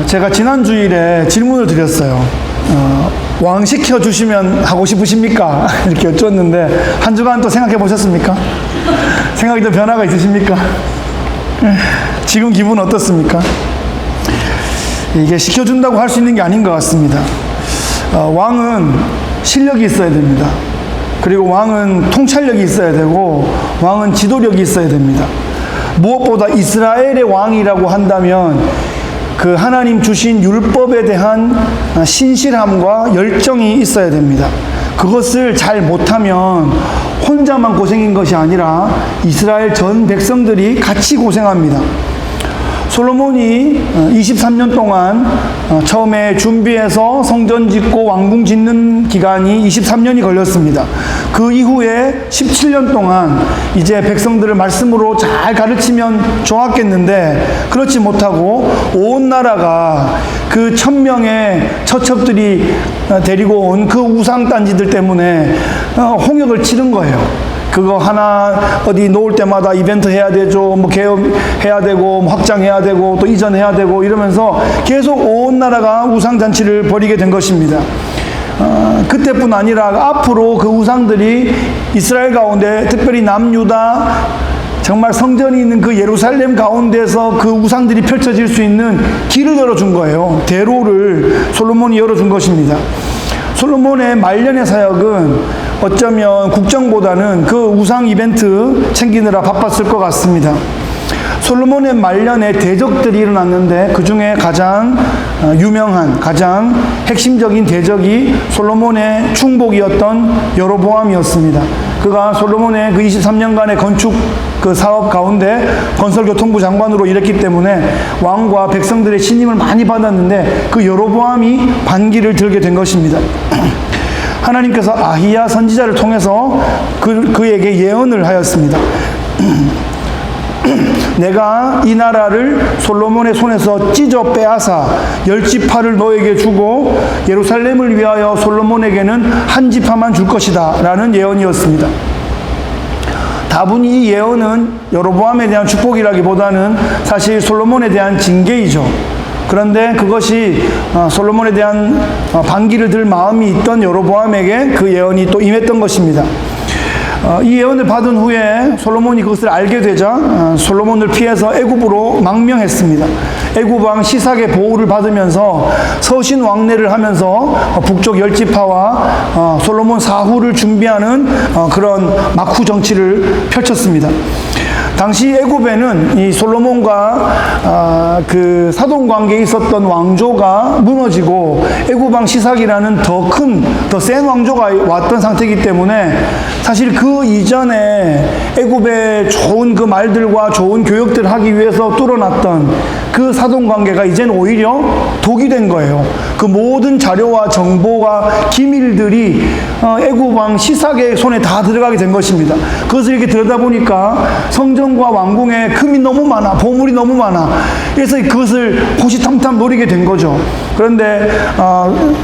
제가 지난 주일에 질문을 드렸어요. 왕 시켜주시면 하고 싶으십니까? 이렇게 여쭈었는데, 한 주간 또 생각해 보셨습니까? 생각이 좀 변화가 있으십니까? 지금 기분 어떻습니까? 이게 시켜준다고 할 수 있는 게 아닌 것 같습니다. 왕은 실력이 있어야 됩니다. 그리고 왕은 통찰력이 있어야 되고, 왕은 지도력이 있어야 됩니다. 무엇보다 이스라엘의 왕이라고 한다면 그 하나님 주신 율법에 대한 신실함과 열정이 있어야 됩니다. 그것을 잘 못하면 혼자만 고생인 것이 아니라 이스라엘 전 백성들이 같이 고생합니다. 솔로몬이 23년 동안 처음에 준비해서 성전 짓고 왕궁 짓는 기간이 23년이 걸렸습니다. 그 이후에 17년 동안 이제 백성들을 말씀으로 잘 가르치면 좋았겠는데, 그렇지 못하고 온 나라가 그 1000명의 처첩들이 데리고 온 그 우상단지들 때문에 홍역을 치른 거예요. 그거 하나 어디 놓을 때마다 이벤트 해야 되죠. 뭐 개업해야 되고, 뭐 확장해야 되고, 또 이전해야 되고, 이러면서 계속 온 나라가 우상잔치를 벌이게 된 것입니다. 그때뿐 아니라 앞으로 그 우상들이 이스라엘 가운데, 특별히 남유다 정말 성전이 있는 그 예루살렘 가운데서 그 우상들이 펼쳐질 수 있는 길을 열어준 거예요. 대로를 솔로몬이 열어준 것입니다. 솔로몬의 말년의 사역은 어쩌면 국정보다는 그 우상 이벤트 챙기느라 바빴을 것 같습니다. 솔로몬의 말년에 대적들이 일어났는데, 그 중에 가장 유명한, 가장 핵심적인 대적이 솔로몬의 충복이었던 여로보암이었습니다. 그가 솔로몬의 그 23년간의 건축 그 사업 가운데 건설교통부 장관으로 일했기 때문에 왕과 백성들의 신임을 많이 받았는데, 그 여로보암이 반기를 들게 된 것입니다. 하나님께서 아히야 선지자를 통해서 그에게 예언을 하였습니다. 내가 이 나라를 솔로몬의 손에서 찢어 빼앗아 10지파를 너에게 주고 예루살렘을 위하여 솔로몬에게는 한 지파만 줄 것이다 라는 예언이었습니다. 다분히 이 예언은 여로보암에 대한 축복이라기보다는 사실 솔로몬에 대한 징계이죠. 그런데 그것이 솔로몬에 대한 반기를 들 마음이 있던 여로보암에게 그 예언이 또 임했던 것입니다. 이 예언을 받은 후에 솔로몬이 그것을 알게 되자 솔로몬을 피해서 애굽으로 망명했습니다. 애굽 왕 시삭의 보호를 받으면서 서신 왕래를 하면서 북쪽 10지파와 솔로몬 사후를 준비하는 그런 막후 정치를 펼쳤습니다. 당시 애굽에는 이 솔로몬과 그 사돈 관계에 있었던 왕조가 무너지고 애굽 왕 시삭이라는 더 센 왕조가 왔던 상태이기 때문에, 사실 그 이전에 애굽의 좋은 그 말들과 좋은 교역들을 하기 위해서 뚫어놨던 그 사돈 관계가 이제는 오히려 독이 된 거예요. 그 모든 자료와 정보가 기밀들이 애굽 왕 시삭의 손에 다 들어가게 된 것입니다. 그것을 이렇게 들여다보니까 성전과 왕궁에 금이 너무 많아, 보물이 너무 많아. 그래서 그것을 호시탐탐 노리게 된 거죠. 그런데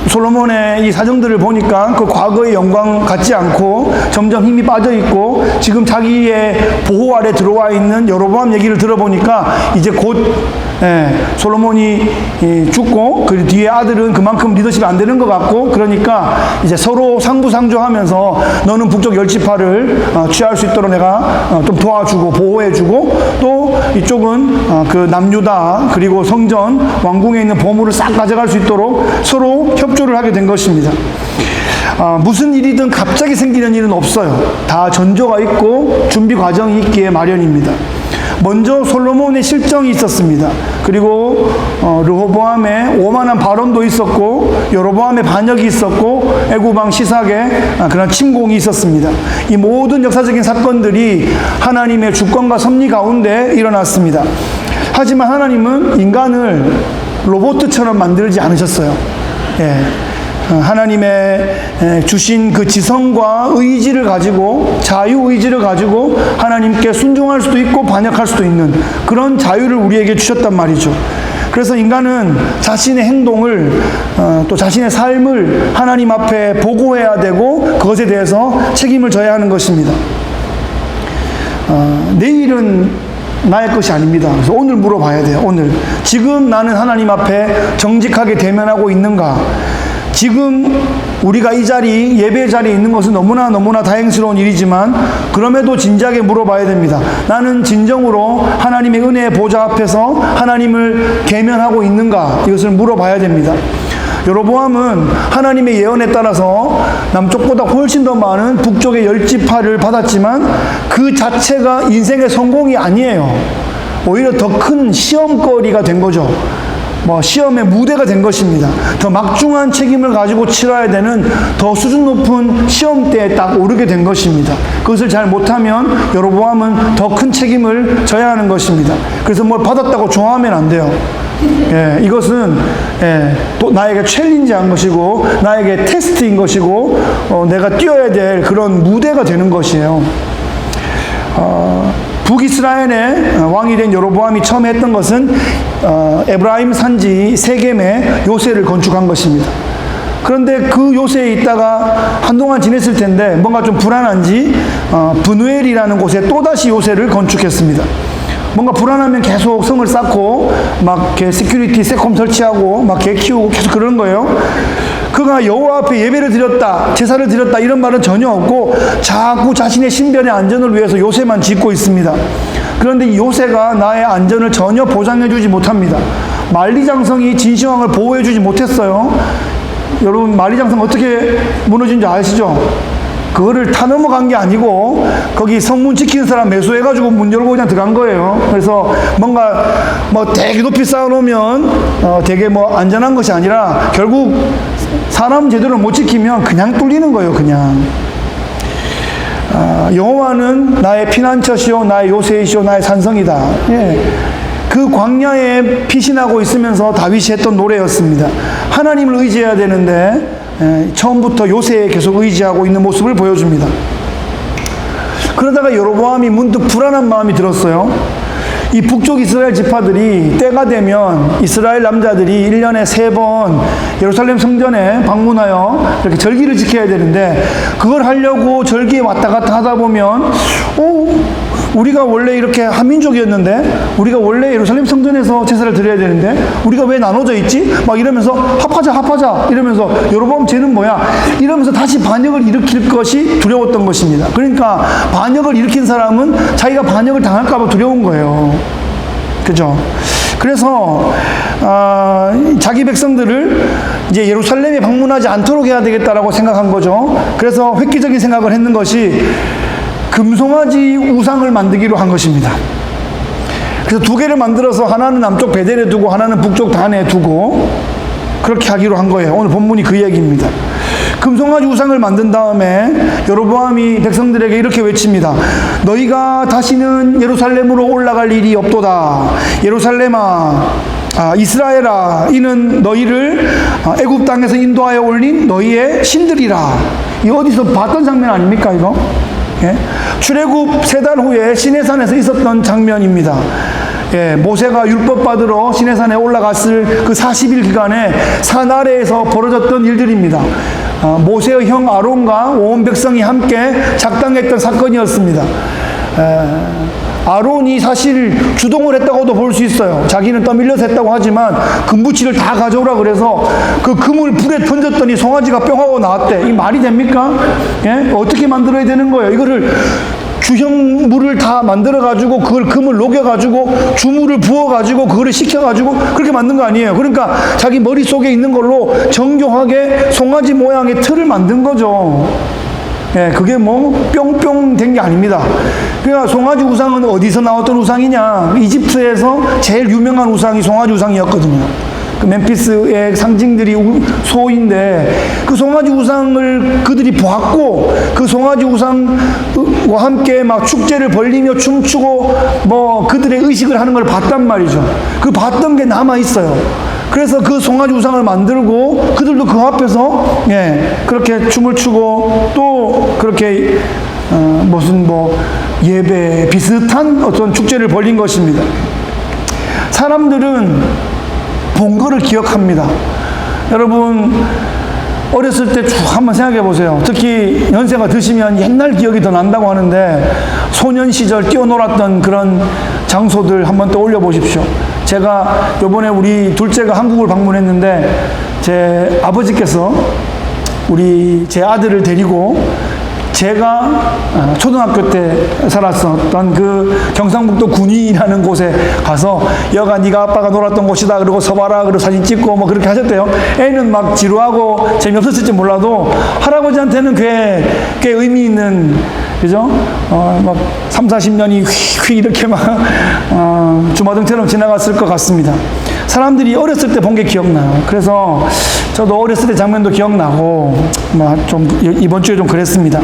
솔로몬의 이 사정들을 보니까 그 과거의 영광 같지 않고 점점 힘이 빠져 있고, 지금 자기의 보호 아래 들어와 있는 여로보암 얘기를 들어보니까 이제 곧 솔로몬이 죽고 그 뒤에 아들은 그만큼 리더십이 안 되는 것 같고, 그러니까 이제 서로 상부상조하면서 너는 북쪽 10지파를 취할 수 있도록 내가 좀 도와주고 보호해주고, 또 이쪽은 그 남유다 그리고 성전 왕궁에 있는 보물을 싹 가져갈 수 있도록 서로 협조를 하게 된 것입니다. 무슨 일이든 갑자기 생기는 일은 없어요. 다 전조가 있고 준비 과정이 있기에 마련입니다. 먼저 솔로몬의 실정이 있었습니다. 그리고 르호보암의 오만한 발언도 있었고, 여로보암의 반역이 있었고, 애굽 왕 시삭의 그런 침공이 있었습니다. 이 모든 역사적인 사건들이 하나님의 주권과 섭리 가운데 일어났습니다. 하지만 하나님은 인간을 로봇처럼 만들지 않으셨어요. 하나님의 주신 그 지성과 의지를 가지고, 자유의지를 가지고 하나님께 순종할 수도 있고 반역할 수도 있는 그런 자유를 우리에게 주셨단 말이죠. 그래서 인간은 자신의 행동을 또 자신의 삶을 하나님 앞에 보고해야 되고, 그것에 대해서 책임을 져야 하는 것입니다. 내일은 나의 것이 아닙니다. 그래서 오늘 물어봐야 돼요. 오늘 지금 나는 하나님 앞에 정직하게 대면하고 있는가? 지금 우리가 이 자리, 예배 자리에 있는 것은 너무나 다행스러운 일이지만 그럼에도 진지하게 물어봐야 됩니다. 나는 진정으로 하나님의 은혜의 보좌 앞에서 하나님을 대면하고 있는가? 이것을 물어봐야 됩니다. 여로보암은 하나님의 예언에 따라서 남쪽보다 훨씬 더 많은 북쪽의 10지파를 받았지만 그 자체가 인생의 성공이 아니에요. 오히려 더 큰 시험거리가 된 거죠. 시험의 무대가 된 것입니다. 더 막중한 책임을 가지고 치러야 되는 더 수준 높은 시험대에 딱 오르게 된 것입니다. 그것을 잘 못하면 여로보암은 더 큰 책임을 져야 하는 것입니다. 그래서 뭘 받았다고 좋아하면 안 돼요. 이것은 또 나에게 챌린지한 것이고 나에게 테스트인 것이고 내가 뛰어야 될 그런 무대가 되는 것이에요. 북이스라엘의 왕이 된 여로보암이 처음에 했던 것은 에브라임 산지 세겜에 요새를 건축한 것입니다. 그런데 그 요새에 있다가 한동안 지냈을 텐데 뭔가 좀 불안한지 브누엘이라는 곳에 또다시 요새를 건축했습니다. 뭔가 불안하면 계속 성을 쌓고 막 개 시큐리티 세콤 설치하고 막 개 키우고 계속 그러는 거예요. 그가 여호와 앞에 예배를 드렸다, 제사를 드렸다 이런 말은 전혀 없고 자꾸 자신의 신변의 안전을 위해서 요새만 짓고 있습니다. 그런데 이 요새가 나의 안전을 전혀 보장해주지 못합니다. 만리장성이 진시황을 보호해주지 못했어요. 여러분 만리장성 어떻게 무너진지 아시죠? 그거를 타 넘어간 게 아니고 거기 성문 지키는 사람 매수해가지고 문 열고 그냥 들어간 거예요. 그래서 뭔가 되게 높이 쌓아놓으면 되게 안전한 것이 아니라 결국 사람 제대로 못 지키면 그냥 뚫리는 거예요. 그냥. 여호와는 나의 피난처시오 나의 요새이시오 나의 산성이다. 그 광야에 피신하고 있으면서 다윗이 했던 노래였습니다. 하나님을 의지해야 되는데 처음부터 요새에 계속 의지하고 있는 모습을 보여줍니다. 그러다가 여로보암이 문득 불안한 마음이 들었어요. 이 북쪽 이스라엘 지파들이 때가 되면 이스라엘 남자들이 1년에 3번 예루살렘 성전에 방문하여 이렇게 절기를 지켜야 되는데 그걸 하려고 절기에 왔다 갔다 하다 보면 우리가 원래 이렇게 한민족이었는데 우리가 원래 예루살렘 성전에서 제사를 드려야 되는데 우리가 왜 나눠져 있지? 막 이러면서 합하자 이러면서 여로보암 쟤는 뭐야? 이러면서 다시 반역을 일으킬 것이 두려웠던 것입니다. 그러니까 반역을 일으킨 사람은 자기가 반역을 당할까 봐 두려운 거예요. 그죠? 그래서 자기 백성들을 이제 예루살렘에 방문하지 않도록 해야 되겠다라고 생각한 거죠. 그래서 획기적인 생각을 했는 것이 금송아지 우상을 만들기로 한 것입니다. 그래서 2개를 만들어서 하나는 남쪽 베델에 두고 하나는 북쪽 단에 두고 그렇게 하기로 한 거예요. 오늘 본문이 그 얘기입니다. 금송아지 우상을 만든 다음에 여로보암이 백성들에게 이렇게 외칩니다. 너희가 다시는 예루살렘으로 올라갈 일이 없도다. 예루살렘아, 이스라엘아, 이는 너희를 애굽 땅에서 인도하여 올린 너희의 신들이라. 이 어디서 봤던 장면 아닙니까 이거? 출애굽 3달 후에 시내산에서 있었던 장면입니다. 모세가 율법 받으러 시내산에 올라갔을 그 40일 기간에 산 아래에서 벌어졌던 일들입니다. 모세의 형 아론과 온 백성이 함께 작당했던 사건이었습니다. 아론이 사실 주동을 했다고도 볼 수 있어요. 자기는 떠밀려서 했다고 하지만 금부치를 다 가져오라 그래서 그 금을 불에 던졌더니 송아지가 뿅 하고 나왔대. 이 말이 됩니까? 어떻게 만들어야 되는 거예요? 이거를 주형물을 다 만들어가지고 그걸 금을 녹여가지고 주물을 부어가지고 그거를 식혀가지고 그렇게 만든 거 아니에요. 그러니까 자기 머릿속에 있는 걸로 정교하게 송아지 모양의 틀을 만든 거죠. 그게 뿅뿅 된 게 아닙니다. 그러니까 송아지 우상은 어디서 나왔던 우상이냐? 이집트에서 제일 유명한 우상이 송아지 우상이었거든요. 그 멤피스의 상징들이 소인데 그 송아지 우상을 그들이 보았고 그 송아지 우상과 함께 막 축제를 벌리며 춤추고 그들의 의식을 하는 걸 봤단 말이죠. 그 봤던 게 남아 있어요. 그래서 그 송아지 우상을 만들고 그들도 그 앞에서 그렇게 춤을 추고 또 그렇게 무슨 예배 비슷한 어떤 축제를 벌린 것입니다. 사람들은 본 거를 기억합니다. 여러분 어렸을 때 쭉 한번 생각해 보세요. 특히 연세가 드시면 옛날 기억이 더 난다고 하는데 소년 시절 뛰어놀았던 그런 장소들 한번 떠올려 보십시오. 제가 요번에 우리 둘째가 한국을 방문했는데 제 아버지께서 제 아들을 데리고 제가 초등학교 때 살았었던 그 경상북도 군위라는 곳에 가서 여가 네가 아빠가 놀았던 곳이다 그러고 서봐라 그러고 사진 찍고 뭐 그렇게 하셨대요. 애는 막 지루하고 재미없었을지 몰라도 할아버지한테는 꽤 의미 있는, 그죠? 막 3, 40년이 휙휙 이렇게 막 주마등처럼 지나갔을 것 같습니다. 사람들이 어렸을 때 본 게 기억나요. 그래서 저도 어렸을 때 장면도 기억나고 좀 이번 주에 좀 그랬습니다.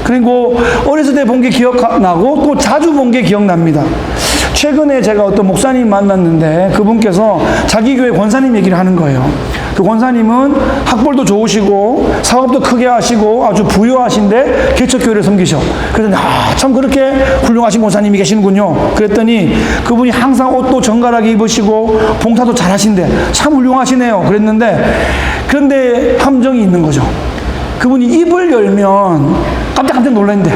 그리고 어렸을 때 본 게 기억나고 또 자주 본 게 기억납니다. 최근에 제가 어떤 목사님 만났는데 그분께서 자기 교회 권사님 얘기를 하는 거예요. 그 권사님은 학벌도 좋으시고 사업도 크게 하시고 아주 부유하신데 개척교회를 섬기셔. 그랬더니 참 그렇게 훌륭하신 권사님이 계시는군요. 그랬더니 그분이 항상 옷도 정갈하게 입으시고 봉사도 잘하신데 참 훌륭하시네요. 그런데 함정이 있는 거죠. 그분이 입을 열면 깜짝 놀란대.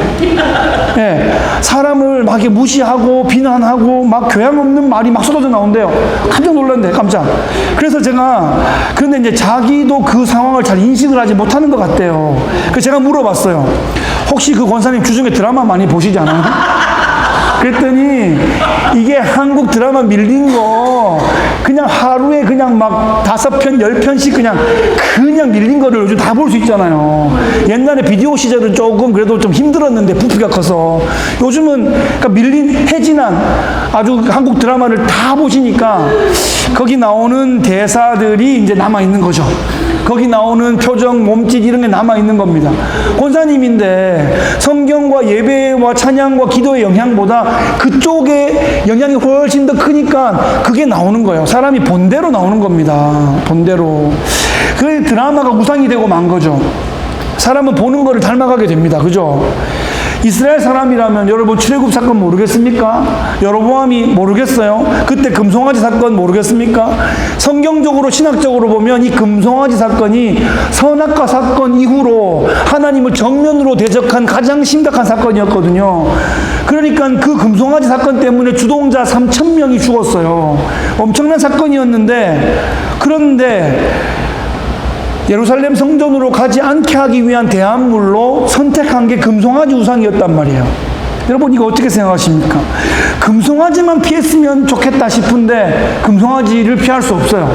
예, 사람을 막 이렇게 무시하고 비난하고 막 교양 없는 말이 막 쏟아져 나온대요. 깜짝 놀란대, 깜짝. 그래서 그런데 이제 자기도 그 상황을 잘 인식을 하지 못하는 것 같대요. 그래서 제가 물어봤어요. 혹시 그 권사님 주중에 드라마 많이 보시지 않아요? 그랬더니 이게 한국 드라마 밀린 거 그냥 하루에 그냥 막 5편, 10편씩 그냥 밀린 거를 요즘 다 볼 수 있잖아요. 옛날에 비디오 시절은 조금 그래도 좀 힘들었는데 부피가 커서 요즘은 그러니까 밀린 해지난 아주 한국 드라마를 다 보시니까 거기 나오는 대사들이 이제 남아있는 거죠. 거기 나오는 표정, 몸짓 이런 게 남아있는 겁니다. 권사님인데 성경과 예배와 찬양과 기도의 영향보다 그쪽에 영향이 훨씬 더 크니까 그게 나오는 거예요. 사람이 본대로 나오는 겁니다. 본대로. 그 드라마가 우상이 되고 만 거죠. 사람은 보는 거를 닮아가게 됩니다. 그죠? 이스라엘 사람이라면 여러분 출애굽 사건 모르겠습니까? 여로보암이 모르겠어요? 그때 금송아지 사건 모르겠습니까? 성경적으로 신학적으로 보면 이 금송아지 사건이 선악과 사건 이후로 하나님을 정면으로 대적한 가장 심각한 사건이었거든요. 그러니까 그 금송아지 사건 때문에 주동자 3,000명이 죽었어요. 엄청난 사건이었는데 그런데 예루살렘 성전으로 가지 않게 하기 위한 대안물로 선택한 게 금송아지 우상이었단 말이에요. 여러분 이거 어떻게 생각하십니까? 금송아지만 피했으면 좋겠다 싶은데 금송아지를 피할 수 없어요.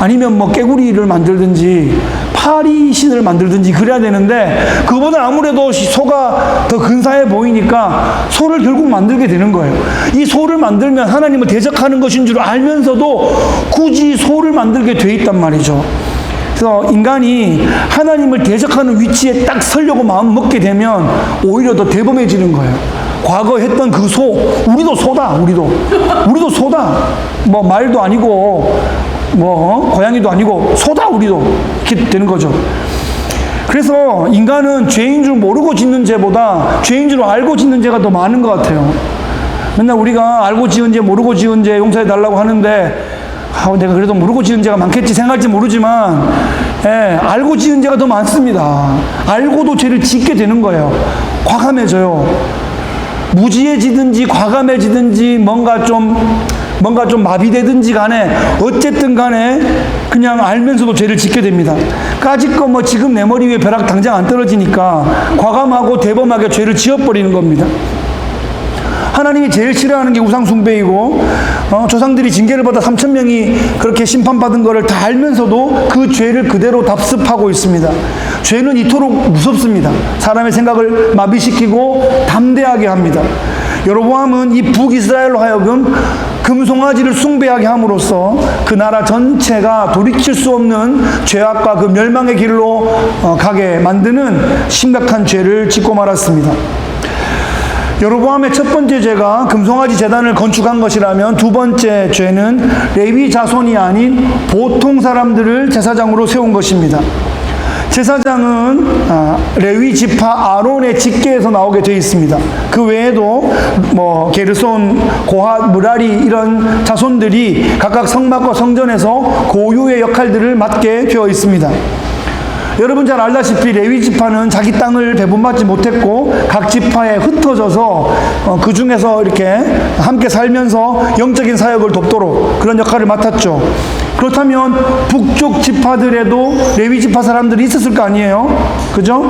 아니면 뭐 깨구리를 만들든지 파리 신을 만들든지 그래야 되는데 그거보다 아무래도 소가 더 근사해 보이니까 소를 결국 만들게 되는 거예요. 이 소를 만들면 하나님을 대적하는 것인 줄 알면서도 굳이 소를 만들게 돼 있단 말이죠. 그래서 인간이 하나님을 대적하는 위치에 딱 서려고 마음 먹게 되면 오히려 더 대범해지는 거예요. 과거 했던 그 우리도 소다, 우리도 소다. 뭐 말도 아니고, 고양이도 아니고, 소다, 우리도. 이렇게 되는 거죠. 그래서 인간은 죄인 줄 모르고 짓는 죄보다 죄인 줄 알고 짓는 죄가 더 많은 것 같아요. 맨날 우리가 알고 지은 죄, 모르고 지은 죄 용서해 달라고 하는데, 내가 그래도 모르고 지은 죄가 많겠지 생각할지 모르지만 알고 지은 죄가 더 많습니다. 알고도 죄를 짓게 되는 거예요. 과감해져요. 무지해지든지 과감해지든지 뭔가 좀 마비되든지 간에 어쨌든 간에 그냥 알면서도 죄를 짓게 됩니다. 까짓 거 지금 내 머리 위에 벼락 당장 안 떨어지니까 과감하고 대범하게 죄를 지어버리는 겁니다. 하나님이 제일 싫어하는 게 우상숭배이고 조상들이 징계를 받아 3,000명이 그렇게 심판받은 거를 다 알면서도 그 죄를 그대로 답습하고 있습니다. 죄는 이토록 무섭습니다. 사람의 생각을 마비시키고 담대하게 합니다. 여로보암은 이 북이스라엘로 하여금 금송아지를 숭배하게 함으로써 그 나라 전체가 돌이킬 수 없는 죄악과 그 멸망의 길로 가게 만드는 심각한 죄를 짓고 말았습니다. 여로보암의 첫 번째 죄가 금송아지 제단을 건축한 것이라면 두 번째 죄는 레위 자손이 아닌 보통 사람들을 제사장으로 세운 것입니다. 제사장은 레위 지파 아론의 직계에서 나오게 되어 있습니다. 그 외에도 게르손, 고핫, 무라리 이런 자손들이 각각 성막과 성전에서 고유의 역할들을 맡게 되어 있습니다. 여러분 잘 알다시피 레위 지파는 자기 땅을 배분받지 못했고 각 지파에 흩어져서 그 중에서 이렇게 함께 살면서 영적인 사역을 돕도록 그런 역할을 맡았죠. 그렇다면 북쪽 지파들에도 레위 지파 사람들이 있었을 거 아니에요? 그죠?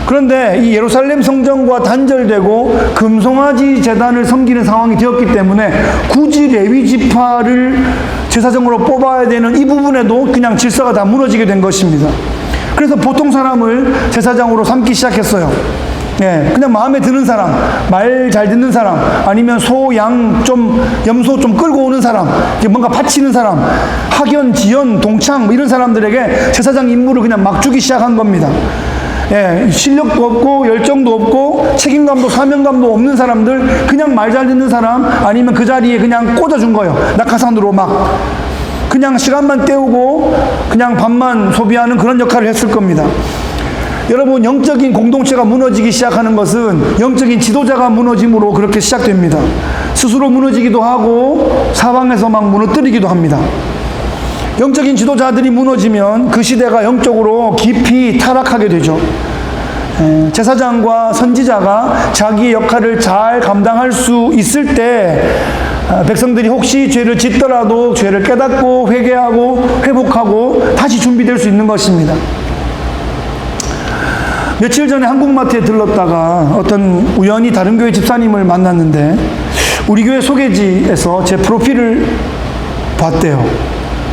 그런데 이 예루살렘 성전과 단절되고 금송아지 제단을 섬기는 상황이 되었기 때문에 굳이 레위 지파를 제사장으로 뽑아야 되는 이 부분에도 그냥 질서가 다 무너지게 된 것입니다. 그래서 보통 사람을 제사장으로 삼기 시작했어요. 예, 그냥 마음에 드는 사람, 말 잘 듣는 사람, 아니면 소, 양 좀, 염소 좀 끌고 오는 사람, 뭔가 바치는 사람, 학연, 지연, 동창, 이런 사람들에게 제사장 임무를 그냥 막 주기 시작한 겁니다. 예, 실력도 없고, 열정도 없고, 책임감도 사명감도 없는 사람들, 그냥 말 잘 듣는 사람, 아니면 그 자리에 그냥 꽂아준 거예요. 낙하산으로 막. 그냥 시간만 때우고, 그냥 밥만 소비하는 그런 역할을 했을 겁니다. 여러분, 영적인 공동체가 무너지기 시작하는 것은 영적인 지도자가 무너짐으로 그렇게 시작됩니다. 스스로 무너지기도 하고 사방에서 막 무너뜨리기도 합니다. 영적인 지도자들이 무너지면 그 시대가 영적으로 깊이 타락하게 되죠. 제사장과 선지자가 자기의 역할을 잘 감당할 수 있을 때 백성들이 혹시 죄를 짓더라도 죄를 깨닫고 회개하고 회복하고 다시 준비될 수 있는 것입니다. 며칠 전에 한국마트에 들렀다가 어떤 우연히 다른 교회 집사님을 만났는데 우리 교회 소개지에서 제 프로필을 봤대요.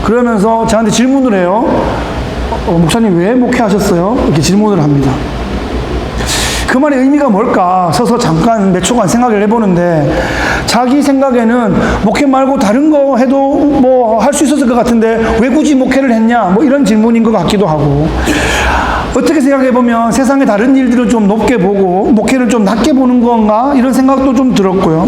그러면서 저한테 질문을 해요. 목사님 왜 목회하셨어요? 이렇게 질문을 합니다. 그 말의 의미가 뭘까 서서 잠깐 몇 초간 생각을 해보는데 자기 생각에는 목회 말고 다른 거 해도 뭐 할 수 있었을 것 같은데 왜 굳이 목회를 했냐 뭐 이런 질문인 것 같기도 하고 어떻게 생각해보면 세상의 다른 일들을 좀 높게 보고 목회를 좀 낮게 보는 건가 이런 생각도 좀 들었고요.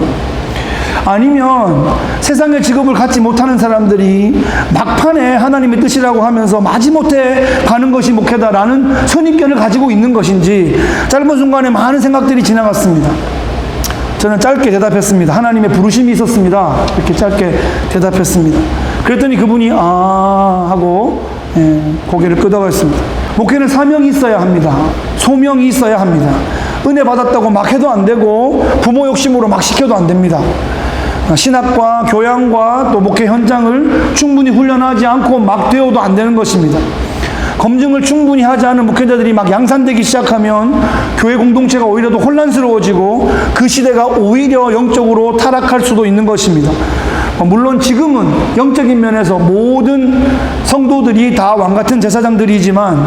아니면 세상의 직업을 갖지 못하는 사람들이 막판에 하나님의 뜻이라고 하면서 마지못해 가는 것이 목회다라는 선입견을 가지고 있는 것인지 짧은 순간에 많은 생각들이 지나갔습니다. 저는 짧게 대답했습니다. 하나님의 부르심이 있었습니다. 이렇게 짧게 대답했습니다. 그랬더니 그분이 하고 고개를 끄덕였습니다. 목회는 사명이 있어야 합니다. 소명이 있어야 합니다. 은혜 받았다고 막 해도 안 되고 부모 욕심으로 막 시켜도 안 됩니다. 신학과 교양과 또 목회 현장을 충분히 훈련하지 않고 막 되어도 안 되는 것입니다. 검증을 충분히 하지 않은 목회자들이 막 양산되기 시작하면 교회 공동체가 오히려 더 혼란스러워지고 그 시대가 오히려 영적으로 타락할 수도 있는 것입니다. 물론 지금은 영적인 면에서 모든 성도들이 다 왕같은 제사장들이지만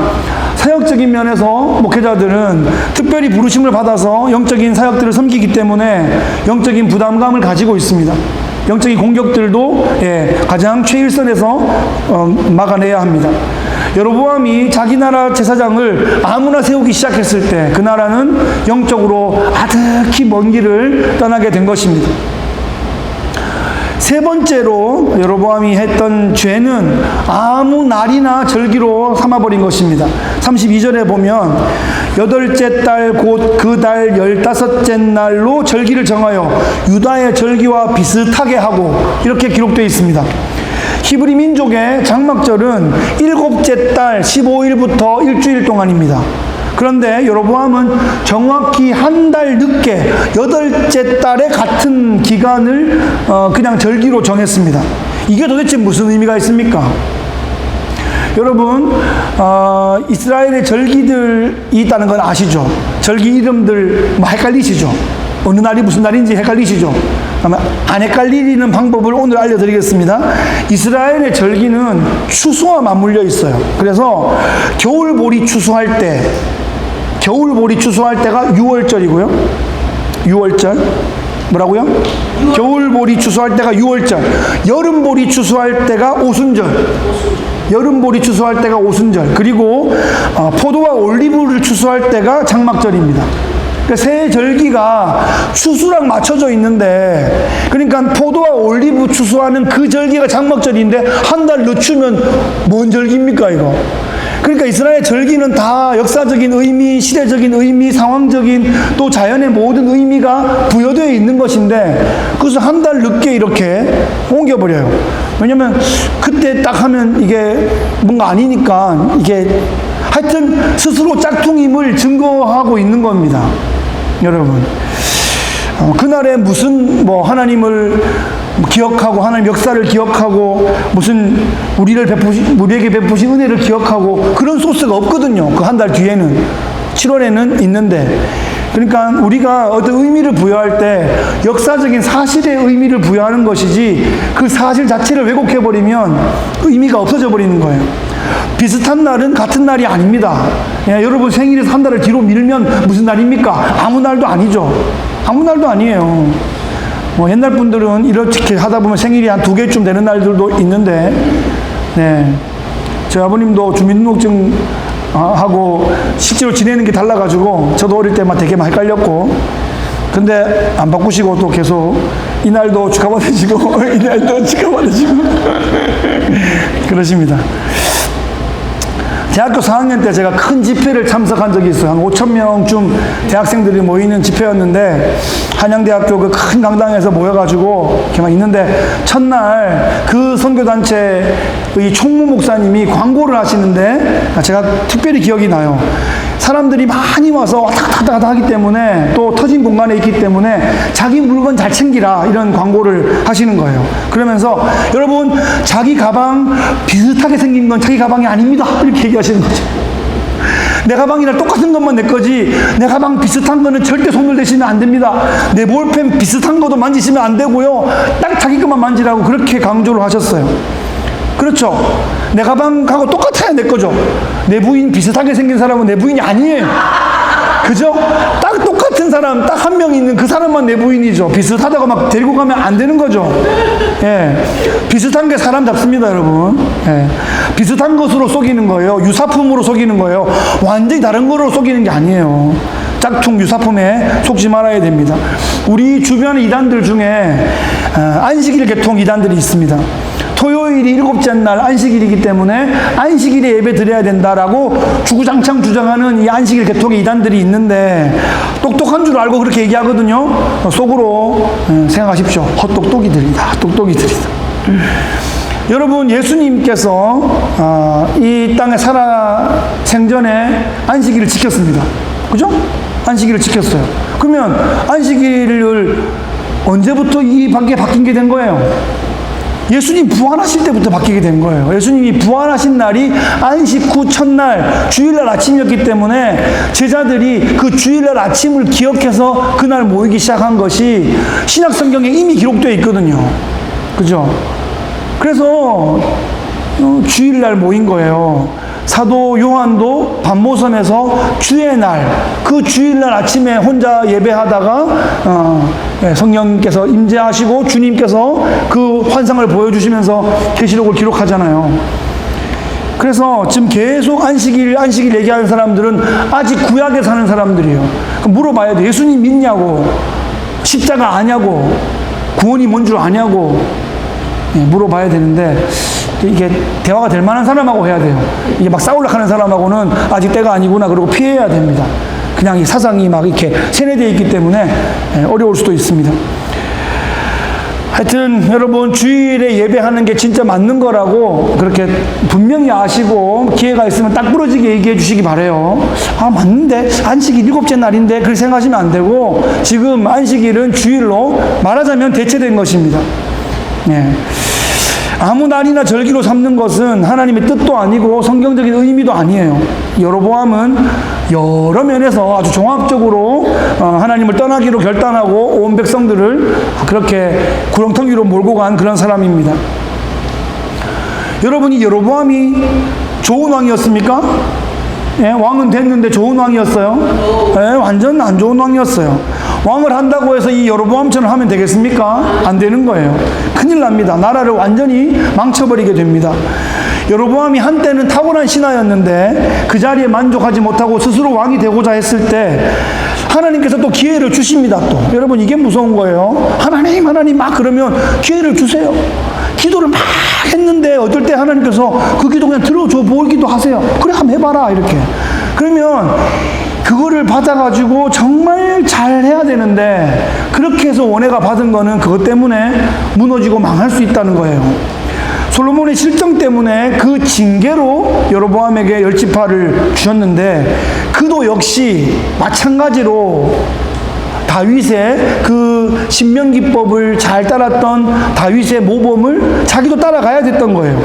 사역적인 면에서 목회자들은 특별히 부르심을 받아서 영적인 사역들을 섬기기 때문에 영적인 부담감을 가지고 있습니다. 영적인 공격들도 가장 최일선에서 막아내야 합니다. 여로보암이 자기 나라 제사장을 아무나 세우기 시작했을 때 그 나라는 영적으로 아득히 먼 길을 떠나게 된 것입니다. 세 번째로 여로보암이 했던 죄는 아무 날이나 절기로 삼아버린 것입니다. 32절에 보면 8째 달 곧 그 달 15째 날로 절기를 정하여 유다의 절기와 비슷하게 하고 이렇게 기록되어 있습니다. 히브리 민족의 장막절은 7째 달 15일부터 일주일 동안입니다. 그런데 여로보암은 정확히 한 달 늦게 8째 달에 같은 기간을 그냥 절기로 정했습니다. 이게 도대체 무슨 의미가 있습니까? 여러분, 이스라엘의 절기들이 있다는 건 아시죠? 절기 이름들 헷갈리시죠? 어느 날이 무슨 날인지 헷갈리시죠? 안 헷갈리는 방법을 오늘 알려드리겠습니다. 이스라엘의 절기는 추수와 맞물려 있어요. 그래서 겨울보리 추수할 때가 6월절이고요. 6월절. 뭐라고요? 겨울보리 추수할 때가 6월절. 여름보리 추수할 때가 오순절. 여름보리 추수할 때가 오순절. 그리고 포도와 올리브를 추수할 때가 장막절입니다. 그러니까 세 절기가 추수랑 맞춰져 있는데, 그러니까 포도와 올리브 추수하는 그 절기가 장막절인데 한 달 늦추면 뭔 절기입니까 이거? 그러니까 이스라엘 절기는 다 역사적인 의미, 시대적인 의미, 상황적인 또 자연의 모든 의미가 부여되어 있는 것인데 그것을 한 달 늦게 이렇게 옮겨버려요. 왜냐면 그때 딱 하면 이게 뭔가 아니니까 이게 하여튼 스스로 짝퉁임을 증거하고 있는 겁니다. 여러분, 그날에 무슨 하나님을 기억하고 하나님 역사를 기억하고 무슨 우리에게 베푸신 은혜를 기억하고 그런 소스가 없거든요. 그 한 달 뒤에는 7월에는 있는데, 그러니까 우리가 어떤 의미를 부여할 때 역사적인 사실에 의미를 부여하는 것이지 그 사실 자체를 왜곡해버리면 의미가 없어져 버리는 거예요. 비슷한 날은 같은 날이 아닙니다. 여러분 생일에서 한 달을 뒤로 밀면 무슨 날입니까? 아무 날도 아니죠. 아무 날도 아니에요. 옛날 분들은 이렇게 하다 보면 생일이 한 2개쯤 되는 날들도 있는데, 네. 저희 아버님도 주민등록증 하고 실제로 지내는 게 달라가지고 저도 어릴 때 막 되게 많이 헷갈렸고, 근데 안 바꾸시고 또 계속 이날도 축하받으시고 이날도 축하받으시고 그러십니다. 대학교 4학년 때 제가 큰 집회를 참석한 적이 있어요. 한 5,000명쯤 대학생들이 모이는 집회였는데, 한양대학교 그 큰 강당에서 모여가지고 이렇게 막 있는데, 첫날 그 선교단체의 총무 목사님이 광고를 하시는데 제가 특별히 기억이 나요. 사람들이 많이 와서 왔다 갔다 하기 때문에, 또 터진 공간에 있기 때문에 자기 물건 잘 챙기라, 이런 광고를 하시는 거예요. 그러면서 여러분, 자기 가방 비슷하게 생긴 건 자기 가방이 아닙니다, 이렇게 얘기하시는 거죠. 내 가방이랑 똑같은 것만 내 거지, 내 가방 비슷한 거는 절대 손을 대시면 안 됩니다. 내 볼펜 비슷한 것도 만지시면 안 되고요, 딱 자기 것만 만지라고 그렇게 강조를 하셨어요. 그렇죠? 내 가방하고 똑같아야 내 거죠. 내 부인 비슷하게 생긴 사람은 내 부인이 아니에요. 그죠? 딱 똑같은 사람 딱 한 명 있는 그 사람만 내 부인이죠. 비슷하다고 막 데리고 가면 안 되는 거죠. 예. 비슷한 게 사람 잡습니다, 여러분. 예. 비슷한 것으로 속이는 거예요. 유사품으로 속이는 거예요. 완전히 다른 거로 속이는 게 아니에요. 짝퉁 유사품에 속지 말아야 됩니다. 우리 주변의 이단들 중에 안식일 개통 이단들이 있습니다. 토요일이 7째 날 안식일이기 때문에 안식일에 예배 드려야 된다라고 주구장창 주장하는 이 안식일 개통의 이단들이 있는데, 똑똑한 줄 알고 그렇게 얘기하거든요. 속으로 생각하십시오. 헛똑똑이들이다. 똑똑이들이다. 여러분, 예수님께서 이 땅에 살아 생전에 안식일을 지켰습니다. 그죠? 안식일을 지켰어요. 그러면 안식일을 언제부터 이 밖에 바뀐 게 된 거예요? 예수님 부활하실 때부터 바뀌게 된 거예요. 예수님이 부활하신 날이 안식 후 첫날 주일날 아침이었기 때문에 제자들이 그 주일날 아침을 기억해서 그날 모이기 시작한 것이 신약 성경에 이미 기록되어 있거든요. 그죠? 그래서 주일날 모인 거예요. 사도 요한도 반모섬에서 주의 날, 그 주일날 아침에 혼자 예배하다가 성령께서 임재하시고 주님께서 그 환상을 보여주시면서 계시록을 기록하잖아요. 그래서 지금 계속 안식일 얘기하는 사람들은 아직 구약에 사는 사람들이에요. 그럼 물어봐야 돼. 예수님 믿냐고, 십자가 아냐고, 구원이 뭔 줄 아냐고 물어봐야 되는데, 이게 대화가 될 만한 사람하고 해야 돼요. 이게 막 싸우려고 하는 사람하고는 아직 때가 아니구나 그러고 피해야 됩니다. 그냥 이 사상이 막 이렇게 세뇌되어 있기 때문에 어려울 수도 있습니다. 하여튼 여러분, 주일에 예배하는 게 진짜 맞는 거라고 그렇게 분명히 아시고 기회가 있으면 딱 부러지게 얘기해 주시기 바라요. 아, 맞는데 안식일 7째 날인데 그렇게 생각하시면 안 되고, 지금 안식일은 주일로 말하자면 대체된 것입니다. 예. 아무 날이나 절기로 삼는 것은 하나님의 뜻도 아니고 성경적인 의미도 아니에요. 여로보암은 여러 면에서 아주 종합적으로 하나님을 떠나기로 결단하고 온 백성들을 그렇게 구렁텅 위로 몰고 간 그런 사람입니다. 여러분이 여로보암이 좋은 왕이었습니까? 예, 왕은 됐는데 좋은 왕이었어요? 예, 완전 안 좋은 왕이었어요. 왕을 한다고 해서 이 여로보암처럼 하면 되겠습니까? 안 되는 거예요. 큰일 납니다. 나라를 완전히 망쳐버리게 됩니다. 여로보암이 한때는 탁월한 신하였는데 그 자리에 만족하지 못하고 스스로 왕이 되고자 했을 때 하나님께서 또 기회를 주십니다. 또 여러분, 이게 무서운 거예요. 하나님 막 그러면 기회를 주세요. 기도를 막 했는데 어떨 때 하나님께서 그 기도 그냥 들어줘 보이기도 하세요. 그래, 한번 해봐라, 이렇게. 그러면 그거를 받아가지고 정말 잘 해야 되는데, 그렇게 해서 원해가 받은 거는 그것 때문에 무너지고 망할 수 있다는 거예요. 솔로몬의 실정 때문에 그 징계로 여로보암에게 10지파를 주셨는데, 그도 역시 마찬가지로 다윗의 그 신명기법을 잘 따랐던 다윗의 모범을 자기도 따라가야 됐던 거예요.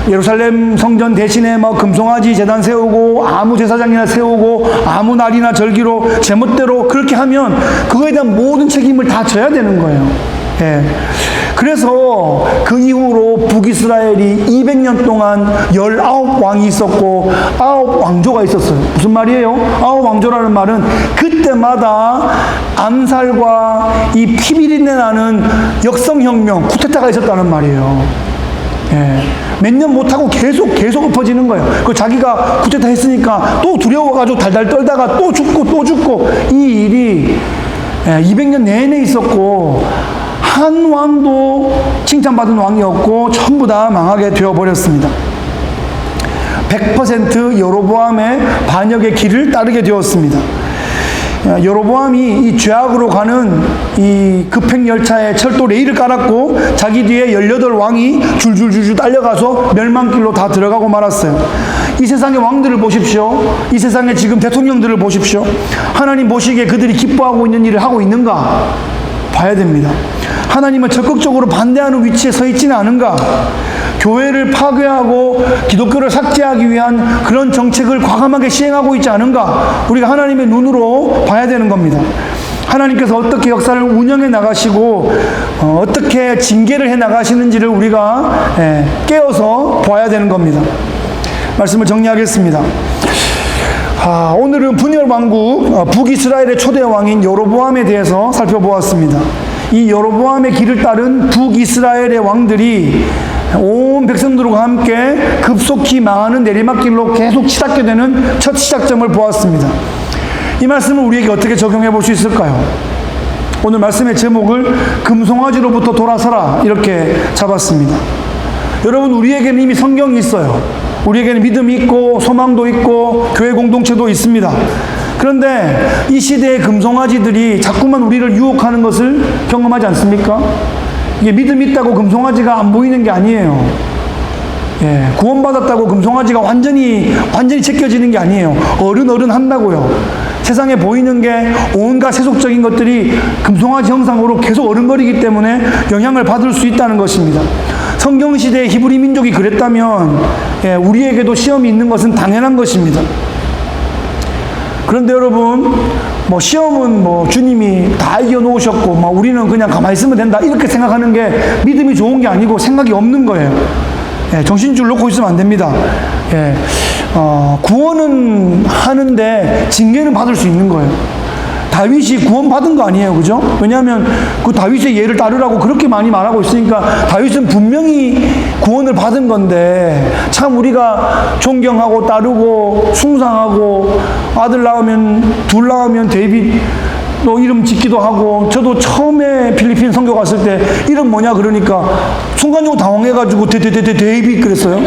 예루살렘 성전 대신에 뭐 금송아지 제단 세우고 아무 제사장이나 세우고 아무 날이나 절기로 제멋대로 그렇게 하면 그거에 대한 모든 책임을 다 져야 되는 거예요. 예. 그래서 그 이후로 북이스라엘이 200년 동안 19왕이 있었고 9왕조가 있었어요. 무슨 말이에요? 9왕조라는 말은 그때마다 암살과 이 피비린내 나는 역성혁명, 쿠데타가 있었다는 말이에요. 예. 몇 년 못하고 계속 엎어지는 거예요. 그 자기가 쿠데타 했으니까 또 두려워가지고 달달 떨다가 또 죽고 이 일이 200년 내내 있었고, 한 왕도 칭찬받은 왕이 없고 전부 다 망하게 되어버렸습니다. 100% 여로보암의 반역의 길을 따르게 되었습니다. 여로보암이 이 죄악으로 가는 이 급행열차에 철도 레일을 깔았고, 자기 뒤에 18왕이 줄줄줄줄 딸려가서 멸망길로 다 들어가고 말았어요. 이 세상의 왕들을 보십시오. 이 세상의 지금 대통령들을 보십시오. 하나님 보시기에 그들이 기뻐하고 있는 일을 하고 있는가 봐야 됩니다. 하나님을 적극적으로 반대하는 위치에 서 있지는 않은가? 교회를 파괴하고 기독교를 삭제하기 위한 그런 정책을 과감하게 시행하고 있지 않은가? 우리가 하나님의 눈으로 봐야 되는 겁니다. 하나님께서 어떻게 역사를 운영해 나가시고 어떻게 징계를 해 나가시는지를 우리가 깨어서 봐야 되는 겁니다. 말씀을 정리하겠습니다. 오늘은 분열 왕국 북이스라엘의 초대 왕인 여로보암에 대해서 살펴보았습니다. 이 여로보암의 길을 따른 북이스라엘의 왕들이 온 백성들과 함께 급속히 망하는 내리막길로 계속 치닫게 되는 첫 시작점을 보았습니다. 이 말씀을 우리에게 어떻게 적용해 볼 수 있을까요? 오늘 말씀의 제목을 금송아지로부터 돌아서라 이렇게 잡았습니다. 여러분, 우리에게는 이미 성경이 있어요. 우리에게는 믿음이 있고 소망도 있고 교회 공동체도 있습니다. 그런데 이 시대의 금송아지들이 자꾸만 우리를 유혹하는 것을 경험하지 않습니까? 이게 믿음이 있다고 금송아지가 안 보이는 게 아니에요. 예, 구원받았다고 금송아지가 완전히 제껴지는 게 아니에요. 어른 한다고요. 세상에 보이는 게 온갖 세속적인 것들이 금송아지 형상으로 계속 어른거리기 때문에 영향을 받을 수 있다는 것입니다. 성경시대의 히브리 민족이 그랬다면 우리에게도 시험이 있는 것은 당연한 것입니다. 그런데 여러분, 시험은 주님이 다 이겨놓으셨고 우리는 그냥 가만히 있으면 된다 이렇게 생각하는 게 믿음이 좋은 게 아니고 생각이 없는 거예요. 정신줄 놓고 있으면 안 됩니다. 구원은 하는데 징계는 받을 수 있는 거예요. 다윗이 구원받은 거 아니에요, 그죠? 왜냐하면 그 다윗의 예를 따르라고 그렇게 많이 말하고 있으니까 다윗은 분명히 구원을 받은 건데, 참 우리가 존경하고 따르고 숭상하고 아들 낳으면 둘 낳으면 데이빗 또 이름 짓기도 하고, 저도 처음에 필리핀 선교 갔을 때 이름 뭐냐 그러니까 순간적으로 당황해가지고 데이빗 그랬어요.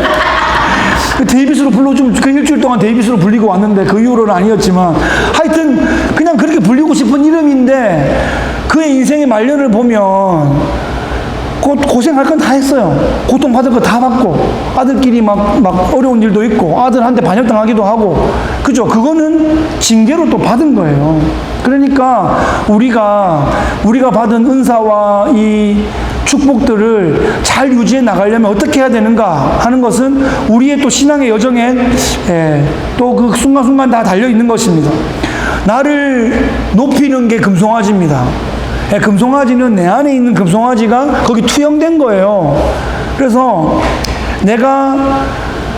데이빗으로 불러주면 그 일주일 동안 데이빗으로 불리고 왔는데 그 이후로는 아니었지만, 하여튼 그냥 그렇게 불리고 싶은 이름인데 그의 인생의 말년을 보면 고생할 건 다 했어요. 고통받을 거 다 받고, 아들끼리 막 어려운 일도 있고, 아들한테 반역당하기도 하고, 그죠? 그거는 징계로 또 받은 거예요. 그러니까 우리가 받은 은사와 이 축복들을 잘 유지해 나가려면 어떻게 해야 되는가 하는 것은 우리의 또 신앙의 여정에 또 그 순간순간 다 달려 있는 것입니다. 나를 높이는 게 금송아지입니다. 금송아지는 내 안에 있는 금송아지가 거기 투영된 거예요. 그래서 내가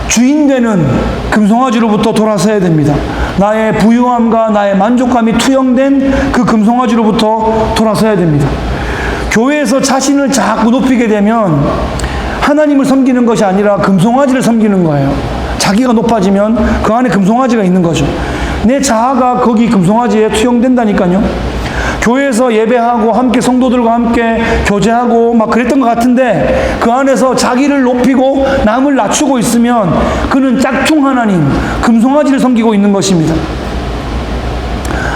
주인되는 금송아지로부터 돌아서야 됩니다. 나의 부유함과 나의 만족감이 투영된 그 금송아지로부터 돌아서야 됩니다. 교회에서 자신을 자꾸 높이게 되면 하나님을 섬기는 것이 아니라 금송아지를 섬기는 거예요. 자기가 높아지면 그 안에 금송아지가 있는 거죠. 내 자아가 거기 금송아지에 투영된다니까요. 교회에서 예배하고 함께 성도들과 함께 교제하고 막 그랬던 것 같은데, 그 안에서 자기를 높이고 남을 낮추고 있으면 그는 짝퉁 하나님, 금송아지를 섬기고 있는 것입니다.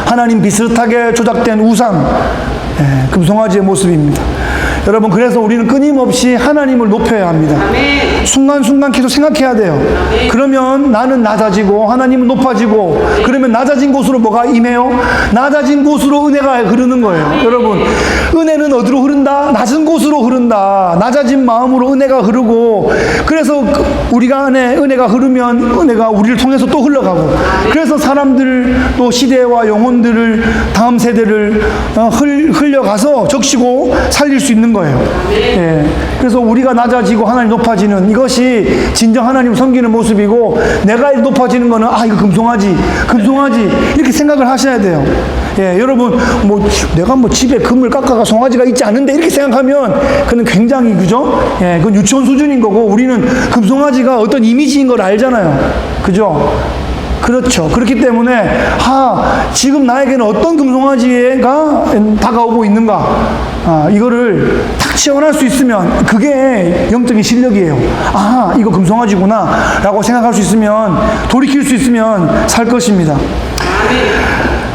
하나님 비슷하게 조작된 우상, 금송아지의 모습입니다. 여러분, 그래서 우리는 끊임없이 하나님을 높여야 합니다. 순간순간 계속 생각해야 돼요. 그러면 나는 낮아지고 하나님은 높아지고, 그러면 낮아진 곳으로 뭐가 임해요? 낮아진 곳으로 은혜가 흐르는 거예요. 여러분, 은혜는 어디로 흐른다? 낮은 곳으로 흐른다. 낮아진 마음으로 은혜가 흐르고, 그래서 우리가 안에 은혜가 흐르면 은혜가 우리를 통해서 또 흘러가고, 그래서 사람들 또 시대와 영혼들을, 다음 세대를 흘려가서 적시고 살릴 수 있는 거예요. 예. 그래서 우리가 낮아지고 하나님 높아지는 이것이 진정 하나님 섬기는 모습이고, 내가 높아지는 거는 이거 금송아지 이렇게 생각을 하셔야 돼요. 예, 여러분, 내가 집에 금을 깎아가 송아지가 있지 않은데 이렇게 생각하면 그건 굉장히, 그죠? 예, 그건 유치원 수준인 거고, 우리는 금송아지가 어떤 이미지인 걸 알잖아요. 그죠? 그렇죠. 그렇기 때문에 지금 나에게는 어떤 금송아지가 다가오고 있는가, 이거를 딱 체험할 수 있으면 그게 영적인 실력이에요. 이거 금송아지구나 라고 생각할 수 있으면, 돌이킬 수 있으면 살 것입니다.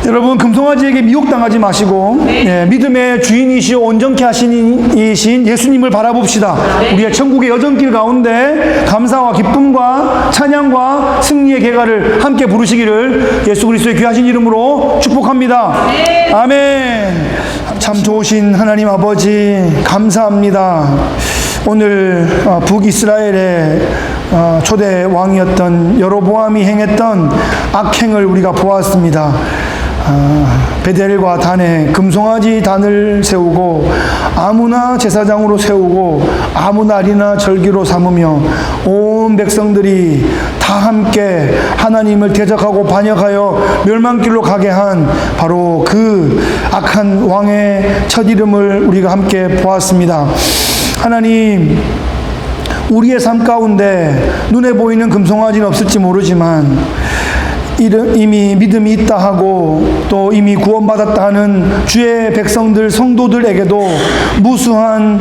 여러분, 금송아지에게 미혹당하지 마시고, 예, 믿음의 주인이시오 온전케 하시니신 예수님을 바라봅시다. 우리의 천국의 여정길 가운데 감사와 기쁨과 찬양과 승리의 개가를 함께 부르시기를 예수 그리스도의 귀하신 이름으로 축복합니다. 아멘. 참 좋으신 하나님 아버지, 감사합니다. 오늘 북이스라엘의 초대 왕이었던 여로보암이 행했던 악행을 우리가 보았습니다. 베델과 단에 금송아지 단을 세우고 아무나 제사장으로 세우고 아무 날이나 절기로 삼으며 온 백성들이 다 함께 하나님을 대적하고 반역하여 멸망길로 가게 한 바로 그 악한 왕의 첫 이름을 우리가 함께 보았습니다. 하나님, 우리의 삶 가운데 눈에 보이는 금송아지는 없을지 모르지만 이미 믿음이 있다 하고 또 이미 구원받았다 하는 주의 백성들, 성도들에게도 무수한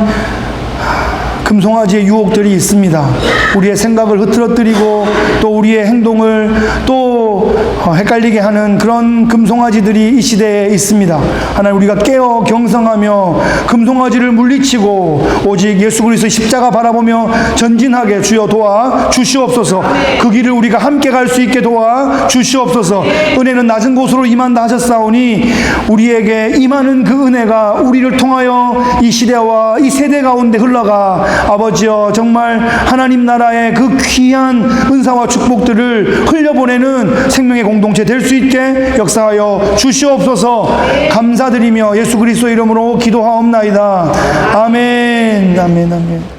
금송아지의 유혹들이 있습니다. 우리의 생각을 흐트러뜨리고 또 우리의 행동을 또 헷갈리게 하는 그런 금송아지들이 이 시대에 있습니다. 하나님, 우리가 깨어 경성하며 금송아지를 물리치고 오직 예수 그리스도의 십자가 바라보며 전진하게 주여 도와 주시옵소서. 그 길을 우리가 함께 갈 수 있게 도와 주시옵소서. 은혜는 낮은 곳으로 임한다 하셨사오니 우리에게 임하는 그 은혜가 우리를 통하여 이 시대와 이 세대 가운데 흘러가 아버지여, 정말 하나님 나라의 그 귀한 은사와 축복들을 흘려보내는 생명의 공동체 될 수 있게 역사하여 주시옵소서. 감사드리며 예수 그리스도 이름으로 기도하옵나이다. 아멘. 아멘. 아멘.